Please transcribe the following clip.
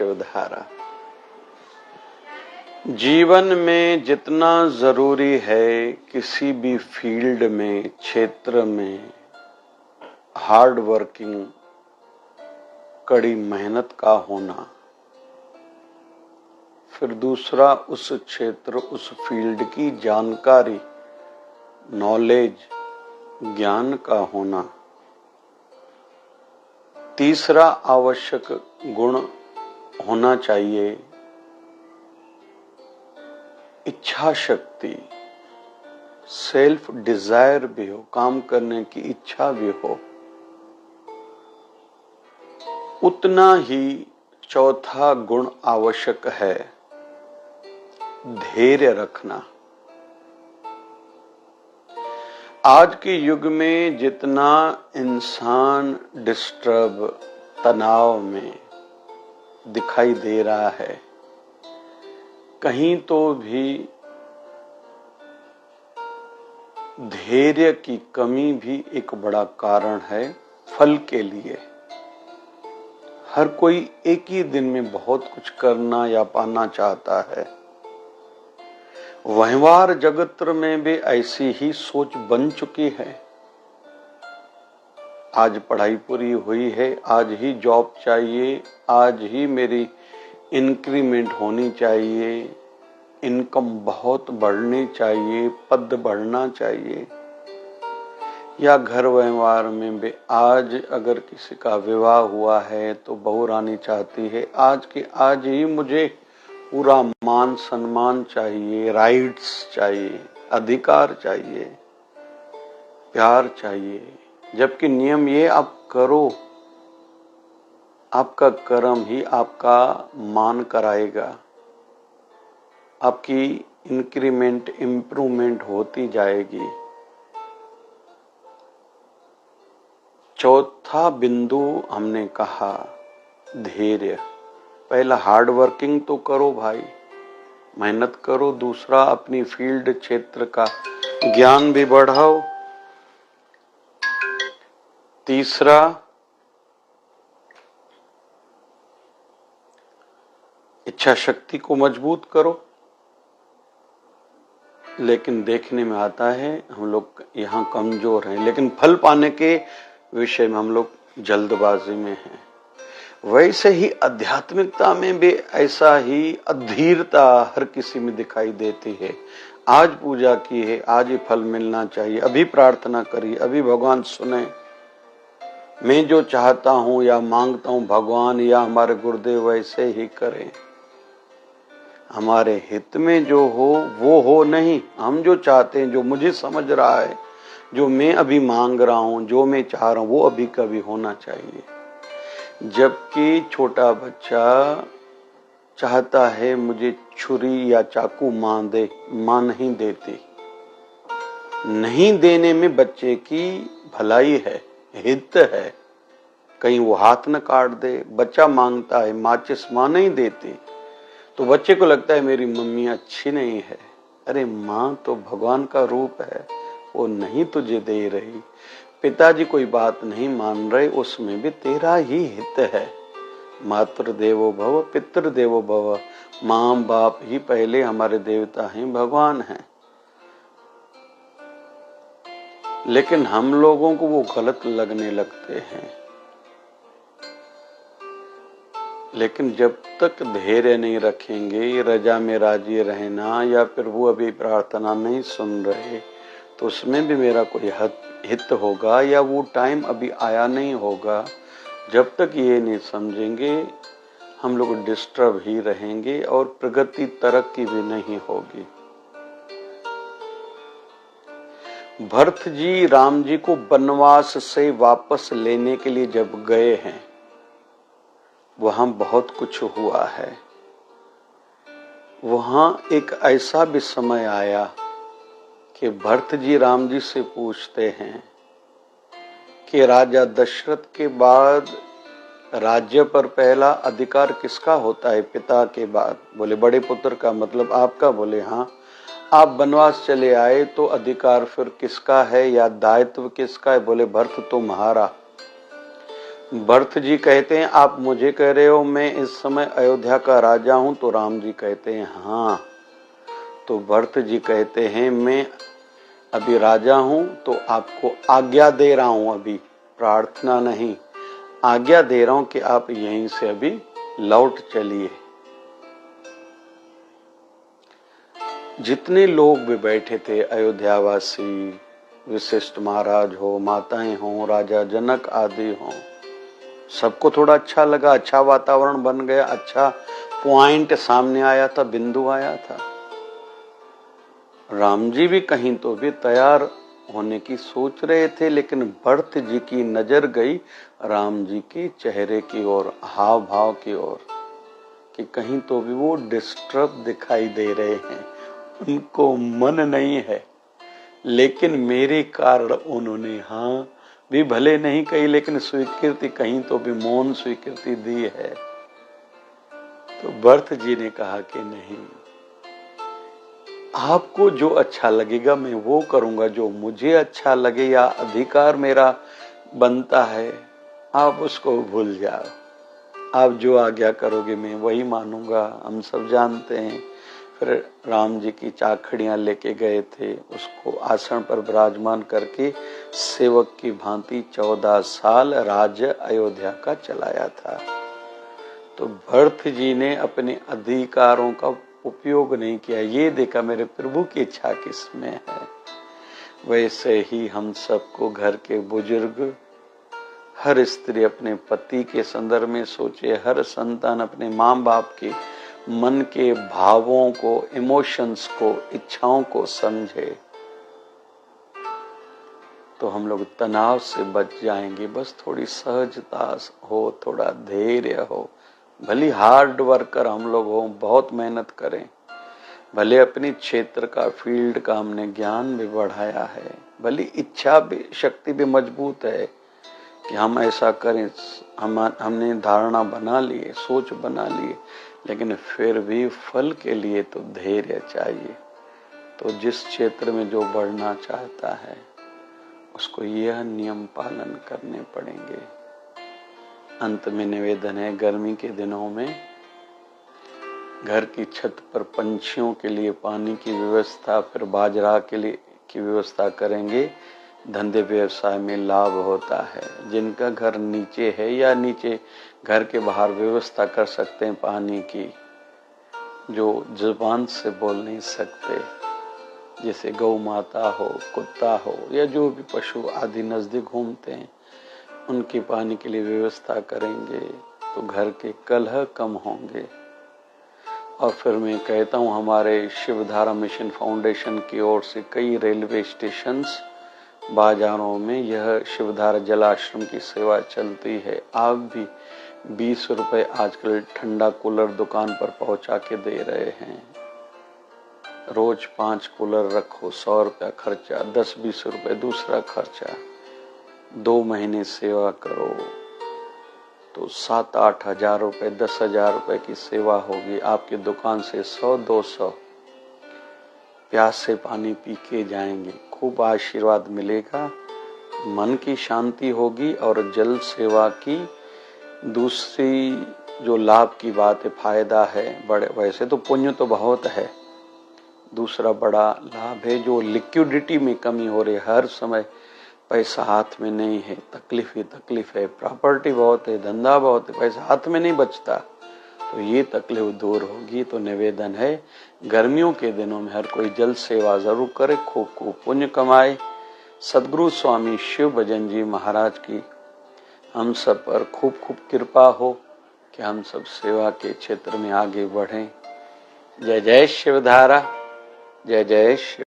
शिवधारा। जीवन में जितना जरूरी है किसी भी फील्ड में, क्षेत्र में हार्ड वर्किंग, कड़ी मेहनत का होना, फिर दूसरा उस क्षेत्र, उस फील्ड की जानकारी, नॉलेज, ज्ञान का होना, तीसरा आवश्यक गुण होना चाहिए इच्छा शक्ति, सेल्फ डिजायर भी हो, काम करने की इच्छा भी हो। उतना ही चौथा गुण आवश्यक है धैर्य रखना। आज के युग में जितना इंसान डिस्टर्ब, तनाव में दिखाई दे रहा है, कहीं तो भी धैर्य की कमी भी एक बड़ा कारण है फल के लिए। हर कोई एक ही दिन में बहुत कुछ करना या पाना चाहता है। व्यवहार जगत में भी ऐसी ही सोच बन चुकी है। आज पढ़ाई पूरी हुई है, आज ही जॉब चाहिए, आज ही मेरी इंक्रीमेंट होनी चाहिए, इनकम बहुत बढ़नी चाहिए, पद बढ़ना चाहिए। या घर व्यवहार में भी आज अगर किसी का विवाह हुआ है तो बहू रानी चाहती है आज के आज ही मुझे पूरा मान सम्मान चाहिए, राइट्स चाहिए, अधिकार चाहिए, प्यार चाहिए। जबकि नियम ये आप करो, आपका कर्म ही आपका मान कराएगा, आपकी इंक्रीमेंट, इम्प्रूवमेंट होती जाएगी। चौथा बिंदु हमने कहा धैर्य। पहला हार्ड वर्किंग तो करो भाई, मेहनत करो। दूसरा अपनी फील्ड, क्षेत्र का ज्ञान भी बढ़ाओ। तीसरा इच्छा शक्ति को मजबूत करो। लेकिन देखने में आता है हम लोग यहाँ कमजोर हैं, लेकिन फल पाने के विषय में हम लोग जल्दबाजी में हैं। वैसे ही आध्यात्मिकता में भी ऐसा ही अधीरता हर किसी में दिखाई देती है। आज पूजा की है, आज ही फल मिलना चाहिए, अभी प्रार्थना करिए, अभी भगवान सुने। मैं जो चाहता हूं या मांगता हूं भगवान या हमारे गुरुदेव वैसे ही करें। हमारे हित में जो हो वो हो नहीं, हम जो चाहते हैं, जो मुझे समझ रहा है, जो मैं अभी मांग रहा हूं, जो मैं चाह रहा हूं, वो अभी कभी होना चाहिए। जबकि छोटा बच्चा चाहता है मुझे छुरी या चाकू मां दे, मां नहीं देती। नहीं देने में बच्चे की भलाई है, हित है, कहीं वो हाथ न काट दे। बच्चा मांगता है माचिस, मां नहीं देती तो बच्चे को लगता है मेरी मम्मी अच्छी नहीं है। अरे मां तो भगवान का रूप है, वो नहीं तुझे दे रही। पिताजी कोई बात नहीं मान रहे, उसमें भी तेरा ही हित है। मातृ देवो भव, पितृ देवो भव। माँ बाप ही पहले हमारे देवता हैं, भगवान हैं। लेकिन हम लोगों को वो गलत लगने लगते हैं। लेकिन जब तक धैर्य नहीं रखेंगे, रजा में राजी रहना, या फिर वो अभी प्रार्थना नहीं सुन रहे तो उसमें भी मेरा कोई हित होगा, या वो टाइम अभी आया नहीं होगा। जब तक ये नहीं समझेंगे हम लोग डिस्टर्ब ही रहेंगे और प्रगति, तरक्की भी नहीं होगी। भरत जी राम जी को वनवास से वापस लेने के लिए जब गए हैं, वहां बहुत कुछ हुआ है। वहां एक ऐसा भी समय आया कि भरत जी राम जी से पूछते हैं कि राजा दशरथ के बाद राज्य पर पहला अधिकार किसका होता है पिता के बाद? बोले बड़े पुत्र का, मतलब आपका? बोले हाँ। आप वनवास चले आए तो अधिकार फिर किसका है या दायित्व किसका है? बोले भरत तुम्हारा। भरत जी कहते हैं आप मुझे कह रहे हो मैं इस समय अयोध्या का राजा हूं, तो राम जी कहते हैं हाँ। तो भरत जी कहते हैं मैं अभी राजा हूं, तो आपको आज्ञा दे रहा हूं, अभी प्रार्थना नहीं, आज्ञा दे रहा हूं कि आप यहीं से अभी लौट चलिए। जितने लोग भी बैठे थे, अयोध्यावासी, वशिष्ठ महाराज हो, माताएं हो, राजा जनक आदि हो, सबको थोड़ा अच्छा लगा, अच्छा वातावरण बन गया, अच्छा पॉइंट सामने आया था, बिंदु आया था। राम जी भी कहीं तो भी तैयार होने की सोच रहे थे, लेकिन भरत जी की नजर गई राम जी के चेहरे की ओर, हाव भाव की ओर, कि कहीं तो भी वो डिस्टर्ब दिखाई दे रहे हैं, उनको मन नहीं है। लेकिन मेरे कारण उन्होंने हाँ भी भले नहीं कही, लेकिन स्वीकृति कहीं तो भी मौन स्वीकृति दी है। तो भरत जी ने कहा कि नहीं, आपको जो अच्छा लगेगा मैं वो करूंगा, जो मुझे अच्छा लगे या अधिकार मेरा बनता है आप उसको भूल जाओ, आप जो आज्ञा करोगे मैं वही मानूंगा। हम सब जानते हैं, फिर राम जी की चाखड़ियां लेके गए थे, उसको आसन पर विराजमान करके सेवक की भांति 14 साल राज्य अयोध्या का चलाया था। तो भरत जी ने अपने अधिकारों का उपयोग नहीं किया, ये देखा मेरे प्रभु की इच्छा किसमें है। वैसे ही हम सबको घर के बुजुर्ग, हर स्त्री अपने पति के संदर्भ में सोचे, हर संतान अपने माँ बाप के मन के भावों को, इमोशंस को, इच्छाओं को समझे, तो हम लोग तनाव से बच जाएंगे। बस थोड़ी सहजता हो, थोड़ा धैर्य हो, भले हार्ड वर्कर हम लोग हो, बहुत मेहनत करें, भले अपनी क्षेत्र का, फील्ड का हमने ज्ञान भी बढ़ाया है, भले इच्छा भी, शक्ति भी मजबूत है कि हम ऐसा करें, हमने धारणा बना लिए, सोच बना लिए, लेकिन फिर भी फल के लिए तो धैर्य चाहिए। तो जिस क्षेत्र में जो बढ़ना चाहता है उसको यह नियम पालन करने पड़ेंगे। अंत में निवेदन है, गर्मी के दिनों में घर की छत पर पंछियों के लिए पानी की व्यवस्था, फिर बाजरा के लिए की व्यवस्था करेंगे। धंधे व्यवसाय में लाभ होता है। जिनका घर नीचे है या नीचे घर के बाहर व्यवस्था कर सकते हैं पानी की, जो जुबान से बोल नहीं सकते, जैसे गौ माता हो, कुत्ता हो या जो भी पशु आदि नजदीक घूमते हैं, उनकी पानी के लिए व्यवस्था करेंगे तो घर के कलह कम होंगे। और फिर मैं कहता हूँ, हमारे शिवधारा मिशन फाउंडेशन की ओर से कई रेलवे स्टेशंस, बाजारों में यह शिवधारा जलाश्रम की सेवा चलती है। आप भी 20 रुपए आजकल ठंडा कूलर दुकान पर पहुंचा के दे रहे हैं। रोज 5 कूलर रखो, 100 रुपया खर्चा, 10-20 रुपए दूसरा खर्चा, 2 महीने सेवा करो तो 7-8 हजार रुपए, 10,000 रुपए की सेवा होगी। आपकी दुकान से 100-200 प्यास से पानी पी के जाएंगे, खूब आशीर्वाद मिलेगा, मन की शांति होगी। और जल सेवा की दूसरी जो लाभ की बात है, फायदा है, बड़े वैसे तो पुण्य तो बहुत है, दूसरा बड़ा लाभ है जो लिक्विडिटी में कमी हो रही है। हर समय पैसा हाथ में नहीं है, तकलीफ ही तकलीफ है, प्रॉपर्टी बहुत है, धंधा बहुत है, पैसा हाथ में नहीं बचता, तो ये तकलीफ दूर होगी। तो निवेदन है, गर्मियों के दिनों में हर कोई जल सेवा जरूर करे, खूब खूब पुण्य कमाए। सदगुरु स्वामी शिव भजन जी महाराज की हम सब पर खूब खूब कृपा हो कि हम सब सेवा के क्षेत्र में आगे बढ़ें। जय जय शिवधारा, जय जय शिव।